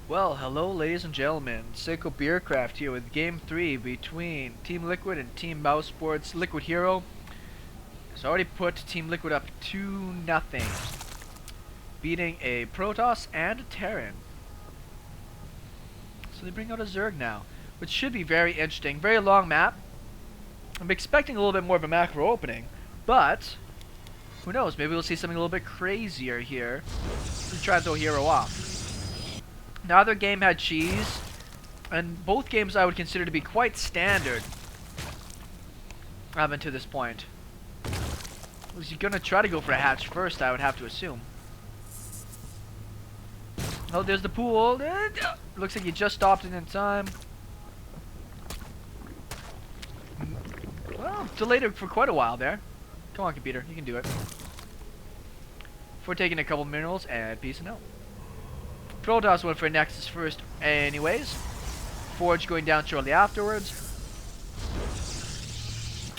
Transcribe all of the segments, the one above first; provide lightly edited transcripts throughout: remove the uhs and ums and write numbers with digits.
Well, hello ladies and gentlemen, Seiko Beercraft here with Game 3 between Team Liquid and Team Mouse Sports. Liquid Hero has already put Team Liquid up 2-0, beating a Protoss and a Terran. So they bring out a Zerg now, which should be very interesting. Very long map. I'm expecting a little bit more of a macro opening, but who knows, maybe we'll see something a little bit crazier here to try and throw Hero off. Neither game had cheese, and both games I would consider to be quite standard up until this point. Was he gonna try to go for a hatch first, I would have to assume. Oh, there's the pool. Looks like he just stopped it in time. Well, delayed it for quite a while there. Come on, computer, you can do it. Before taking a couple minerals and peacing out. Protoss went for Nexus first anyways. Forge going down shortly afterwards.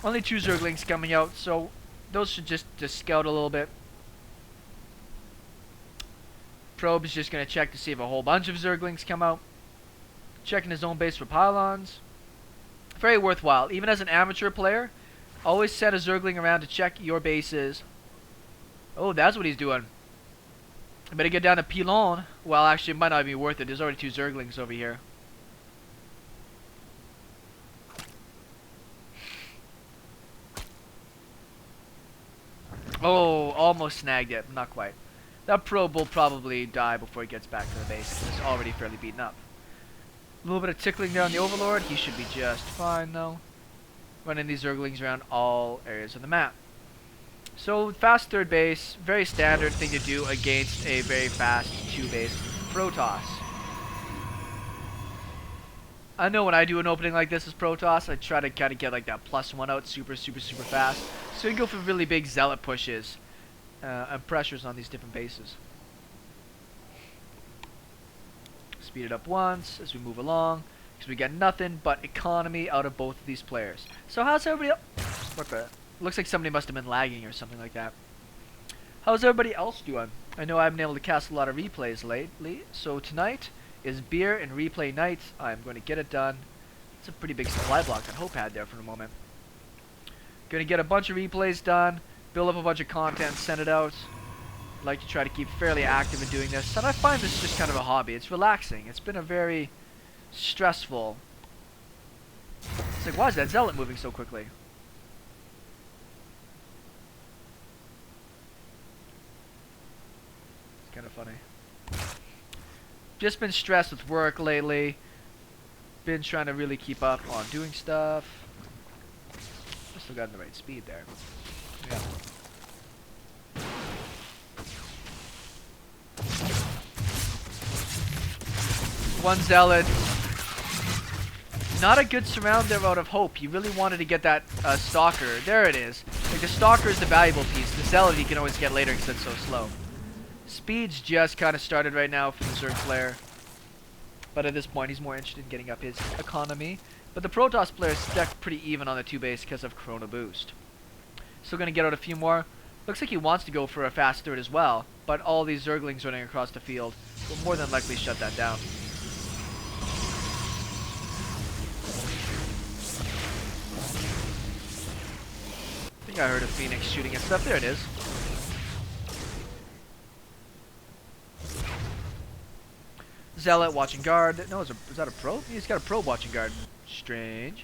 Only 2 Zerglings coming out, so those should just scout a little bit. Probe is just going to check to see if a whole bunch of Zerglings come out. Checking his own base for pylons. Very worthwhile. Even as an amateur player, always set a Zergling around to check your bases. Oh, that's what he's doing. I better get down to Pilon. Well, actually, it might not be worth it. There's already 2 Zerglings over here. Oh, almost snagged it. Not quite. That probe will probably die before he gets back to the base. It's already fairly beaten up. A little bit of tickling there on the Overlord. He should be just fine, though. Running these Zerglings around all areas of the map. So, fast third base, very standard thing to do against a very fast 2-base Protoss. I know when I do an opening like this as Protoss, I try to kind of get like that +1 out super fast. So you go for really big Zealot pushes and pressures on these different bases. Speed it up once as we move along, because we get nothing but economy out of both of these players. So how's everybody else? What the? Looks like somebody must have been lagging or something like that. How's everybody else doing? I know I've been able to cast a lot of replays lately, so tonight is beer and replay night. I'm going to get it done. It's a pretty big supply block that Hope had there for a moment. Going to get a bunch of replays done, build up a bunch of content, send it out. I'd like to try to keep fairly active in doing this, and I find this just kind of a hobby. It's relaxing. It's been a very stressful... It's like, why is that Zealot moving so quickly? Kind of funny. Just been stressed with work lately. Been trying to really keep up on doing stuff. Still got in the right speed there. Yeah. One Zealot. Not a good surround there out of Hope. You really wanted to get that Stalker. There it is. Like, the Stalker is the valuable piece. The Zealot you can always get later because it's so slow. Speed's just kind of started right now for the Zerg player. But at this point, he's more interested in getting up his economy. But the Protoss player is stuck pretty even on the 2-base because of Chrono Boost. Still going to get out a few more. Looks like he wants to go for a fast third as well. But all these Zerglings running across the field will more than likely shut that down. I think I heard a Phoenix shooting at stuff. There it is. Zealot watching guard. No, is that a probe? He's got a probe watching guard. Strange.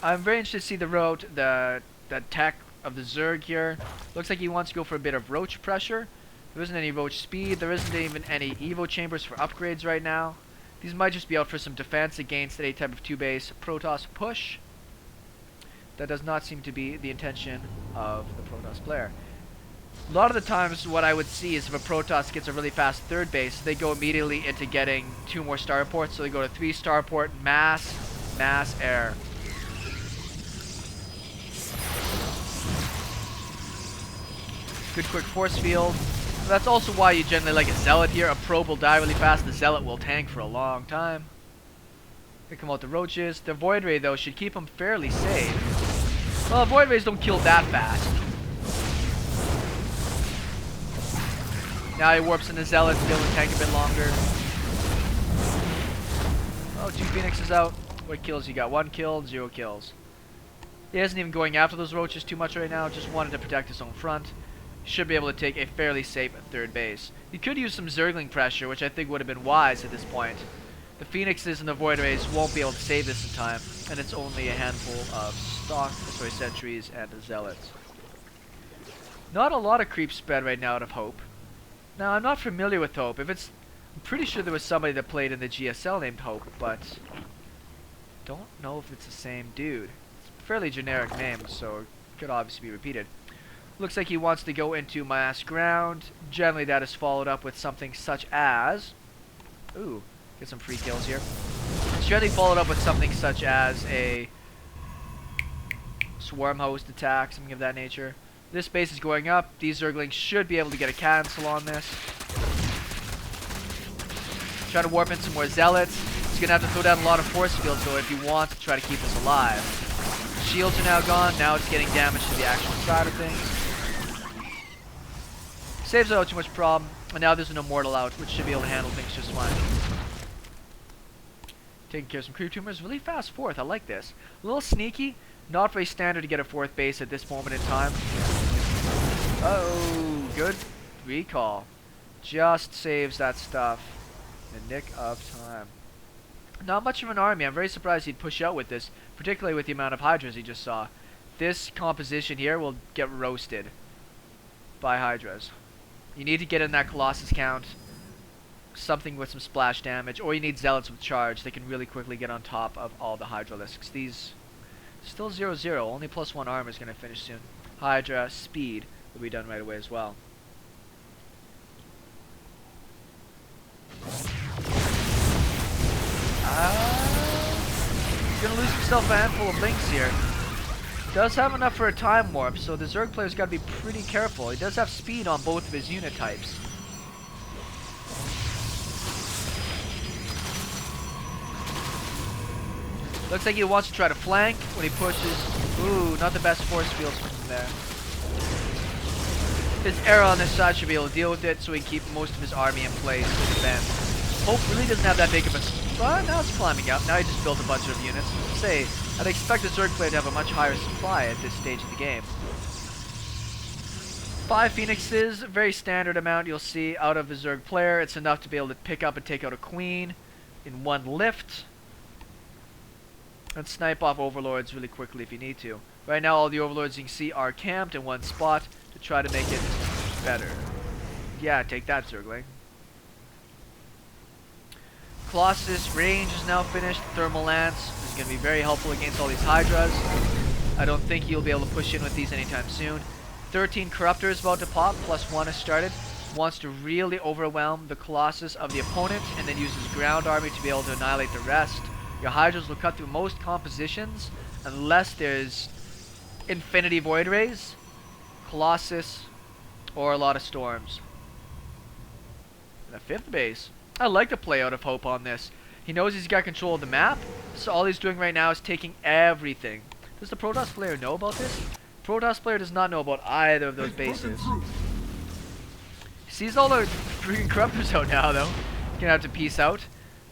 I'm very interested to see the tech of the Zerg here. Looks like he wants to go for a bit of roach pressure. There isn't any roach speed. There isn't even any Evo chambers for upgrades right now. These might just be out for some defense against any type of 2-base Protoss push. That does not seem to be the intention of the Protoss player. A lot of the times what I would see is if a Protoss gets a really fast third base, they go immediately into getting 2 more starports. So they go to 3 starport, mass, air. Good quick force field. So that's also why you generally like a Zealot here. A probe will die really fast. The Zealot will tank for a long time. Here come out the roaches. The Void Ray though should keep them fairly safe. Well, Void Rays don't kill that fast. Now he warps into Zealots to be able to tank a bit longer. Oh, 2 Phoenixes out. What kills you got? 1 kill, 0 kills. He isn't even going after those roaches too much right now. Just wanted to protect his own front. Should be able to take a fairly safe third base. He could use some Zergling pressure, which I think would have been wise at this point. The Phoenixes and the Void Rays won't be able to save this in time, and it's only a handful of sentries and the Zealots. Not a lot of creep spread right now out of Hope. Now, I'm not familiar with Hope. I'm pretty sure there was somebody that played in the GSL named Hope, but don't know if it's the same dude. It's a fairly generic name, so it could obviously be repeated. Looks like he wants to go into Mass Ground. Generally, that is followed up with something such as... Ooh, get some free kills here. It's generally followed up with something such as a Swarm Host attack, something of that nature. This base is going up. These Zerglings should be able to get a cancel on this. Try to warp in some more Zealots. He's going to have to throw down a lot of force fields, though, if he wants to try to keep this alive. Shields are now gone. Now it's getting damage to the actual side of things. Saves without too much problem. And now there's an Immortal out, which should be able to handle things just fine. Taking care of some creep tumors. Really fast fourth. I like this. A little sneaky. Not very standard to get a 4th base at this moment in time. Oh, good recall. Just saves that stuff in the nick of time. Not much of an army. I'm very surprised he'd push out with this, particularly with the amount of Hydras he just saw. This composition here will get roasted by Hydras. You need to get in that Colossus count, something with some splash damage, or you need Zealots with charge. They can really quickly get on top of all the Hydralisks. These still 0-0, only +1 armor is going to finish soon. Hydra, speed will be done right away as well. He's going to lose himself a handful of links here. Does have enough for a time warp, so the Zerg player's got to be pretty careful. He does have speed on both of his unit types. Looks like he wants to try to flank when he pushes. Ooh, not the best force fields from him there. His arrow on this side should be able to deal with it, so he can keep most of his army in place to defend. Hope really doesn't have that big of a... Well, now it's climbing up. Now he just built a bunch of units. Say, I'd expect the Zerg player to have a much higher supply at this stage of the game. 5 Phoenixes, very standard amount you'll see out of the Zerg player. It's enough to be able to pick up and take out a Queen in 1 lift. And snipe off Overlords really quickly if you need to. Right now all the Overlords you can see are camped in 1 spot to try to make it better. Yeah, take that, Zergling. Colossus range is now finished. Thermal Lance is going to be very helpful against all these Hydras. I don't think you'll be able to push in with these anytime soon. 13 Corruptor is about to pop, +1 has started. Wants to really overwhelm the Colossus of the opponent and then uses ground army to be able to annihilate the rest. Your Hydras will cut through most compositions unless there's Infinity Void Rays, Colossus, or a lot of Storms. And the 5th base. I like the play out of Hope on this. He knows he's got control of the map, so all he's doing right now is taking everything. Does the Protoss player know about this? Protoss player does not know about either of those bases. He sees all the freaking Corruptors out now, though. He's gonna have to peace out.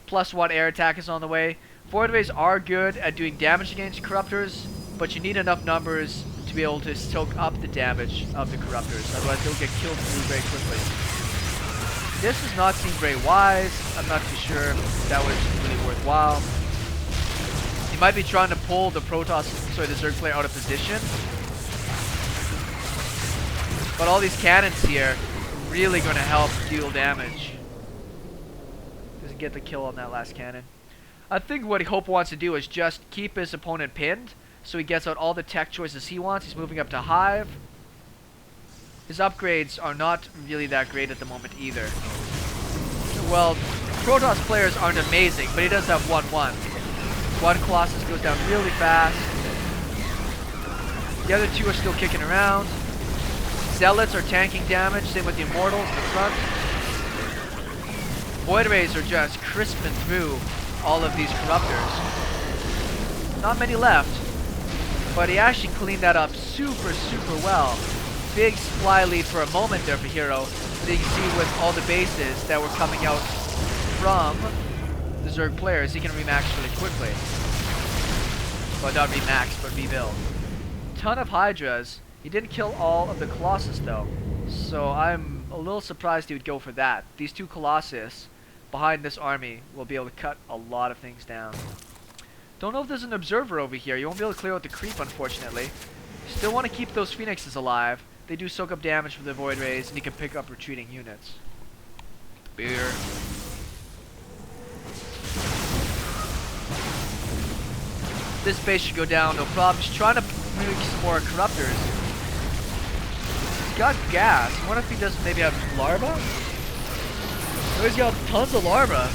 +1 air attack is on the way. Void Rays are good at doing damage against Corruptors, but you need enough numbers to be able to soak up the damage of the Corruptors. Otherwise, they'll get killed through very quickly. This does not seem very wise. I'm not too sure if that was really worthwhile. He might be trying to pull the the Zerg player out of position. But all these cannons here are really going to help deal damage. Doesn't get the kill on that last cannon. I think what Hope wants to do is just keep his opponent pinned, so he gets out all the tech choices he wants. He's moving up to Hive. His upgrades are not really that great at the moment either. Well, Protoss players aren't amazing, but he does have 1-1. 1 Colossus goes down really fast. The other 2 are still kicking around. Zealots are tanking damage, same with the Immortals in the front. Void Rays are just crisping through all of these Corruptors. Not many left, but he actually cleaned that up super well. Big supply lead for a moment there for Hero. But you can see with all the bases that were coming out from the Zerg players, he can remax really quickly. Well, not remax, but rebuild. Ton of Hydras. He didn't kill all of the Colossus though, so I'm a little surprised he would go for that. These two Colossus behind this army will be able to cut a lot of things down. Don't know if there's an observer over here. You won't be able to clear out the creep, unfortunately. Still want to keep those Phoenixes alive. They do soak up damage from the Void Rays, and you can pick up retreating units. Beer. This base should go down, no problem. Just trying to make some more Corruptors. He's got gas. I wonder if he doesn't maybe have larva? Oh, he's got tons of larva.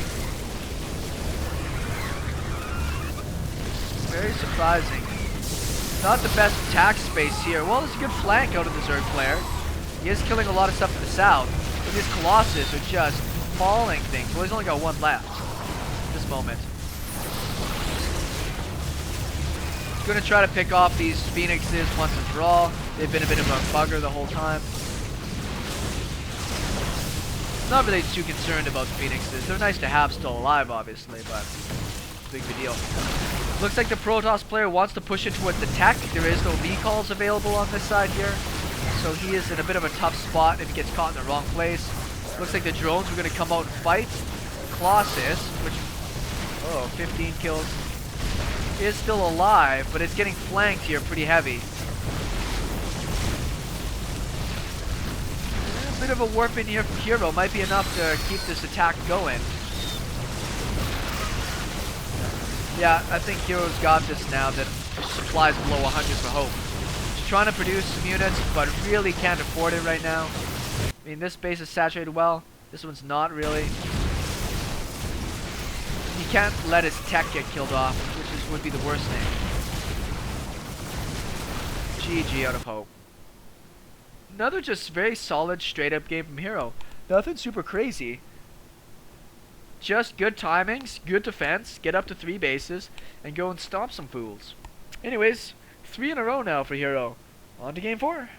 Very surprising. Not the best attack space here. Well, there's a good flank out of the Zerg player. He is killing a lot of stuff to the south. But these Colossus are just mauling things. Well, he's only got one left at this moment. He's going to try to pick off these Phoenixes once and for all. They've been a bit of a bugger the whole time. Not really too concerned about the Phoenixes. They're nice to have still alive, obviously, but big deal. Looks like the Protoss player wants to push it towards the tech. There is no recalls available on this side here, so he is in a bit of a tough spot if he gets caught in the wrong place. Looks like the drones are going to come out and fight. Colossus, which, 15 kills, is still alive, but it's getting flanked here pretty heavy. A bit of a warp in here from Hero might be enough to keep this attack going. Yeah, I think Hero's got this now that supplies below 100 for Hope. Just trying to produce some units, but really can't afford it right now. I mean, this base is saturated well. This one's not really. He can't let his tech get killed off, which would be the worst thing. GG out of Hope. Another just very solid, straight-up game from Hero. Nothing super crazy. Just good timings, good defense, get up to 3 bases, and go and stomp some fools. Anyways, 3 in a row now for Hero. On to game 4.